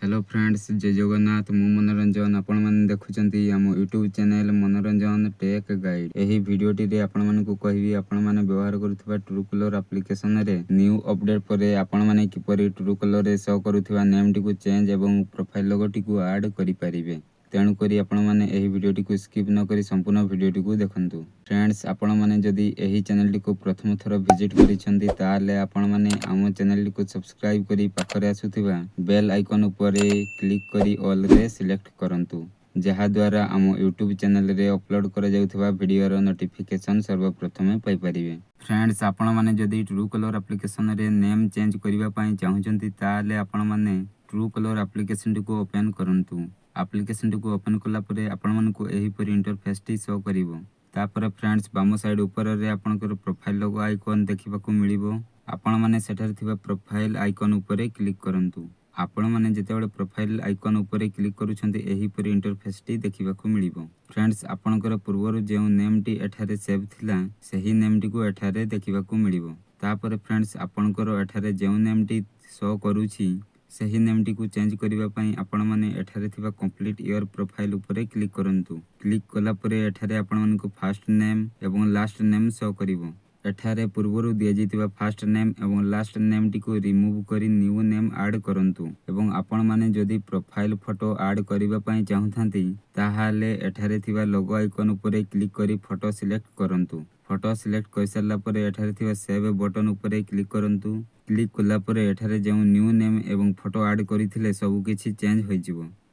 Hello friends, जय जगन्नाथ। मु मनोरंजन आपण मैंने देखुंती आम यूट्यूब चैनल मनोरंजन टेक गाइड। यही भिडियोटी रे आपण मानकु कहबी आपण माने व्यवहार करुवा ट्रू कलर एप्लिकेशन रे न्यू अपडेट परे आपण माने किपरि ट्रू कलर रे शो करुवा नेम टी को चेंज एवं प्रोफाइल लोगो टी को ऐड करि परिबे। तेणु करी आपण माने एही भिडियोटी को स्किप न करी संपूर्ण भिडियोटी को देखंतु। फ्रेंड्स, आपण माने जदि एही चैनल टी को प्रथम थर विजिट करिसंती ताले आपण माने आम चैनल टी को सब्सक्राइब करी पाखरे आसुथिबा बेल आइकन ऊपर क्लिक करी ऑल रे सिलेक्ट करंतु, जहा द्वारा आम यूट्यूब चैनल रे अपलोड करा जाउथबा वीडियो रो नोटिफिकेशन सर्वप्रथमे पाई परिबे। फ्रेंड्स, आपण माने जदि ट्रू कलर एप्लिकेशन रे नेम चेंज करिवा पई चाहुचंती ताले आपण माने ट्रू कलर एप्लिकेशन टी को ओपन करंतु। एप्लिकेशन टी को ओपन कला परे आपण मानकु एही पर इंटरफेस टी शो करिवो। तापर फ्रेंड्स, बाम साइड ऊपर रे आपनकर प्रोफाइल लोगो आइकन देखिबाकू मिलिबो। आपण माने सेठार थिबा प्रोफाइल आइकन ऊपर क्लिक करंतु। आपण माने जेतेबेले प्रोफाइल आइकन ऊपर क्लिक करूछंती एही पर इंटरफेस टी देखिबाकू मिलिबो। फ्रेंड्स, आपनकर पूर्वरु जेउ नेम टी एठारे सेव थिला सेही नेम टी को एठारे देखिबाकू मिलिबो। तापर फ्रेंड्स, आपनकर एठारे जेउ नेम टी शो करूछि सही नेम टी को चेंज करिवा पई आपण माने एठारे थिबा कंप्लीट योर प्रोफाइल ऊपर क्लिक करंतु। क्लिक कला परे एठारे आपण मानकु फर्स्ट नेम एवं लास्ट नेम शो करिवो। एठारे पूर्वरु दिया जैतिबा फर्स्ट नेम एवं लास्ट नेम टी को रिमूव करी न्यू नेम ऐड करंतु। एवं आपण माने जदि प्रोफाइल फोटो ऐड करिवा पई चाहुथांती ताहाले एठारे थिबा लोगो आइकन ऊपर क्लिक करी फोटो सिलेक्ट करंतु। फोटो सिलेक्ट कर सारला परे एठारे थिबा सेव बटन ऊपर क्लिक करंतु। क्लिक कला परे एठारे जेउ न्यू नेम एवं फोटो ऐड करिथिले सब किछि चेंज होई जिवो।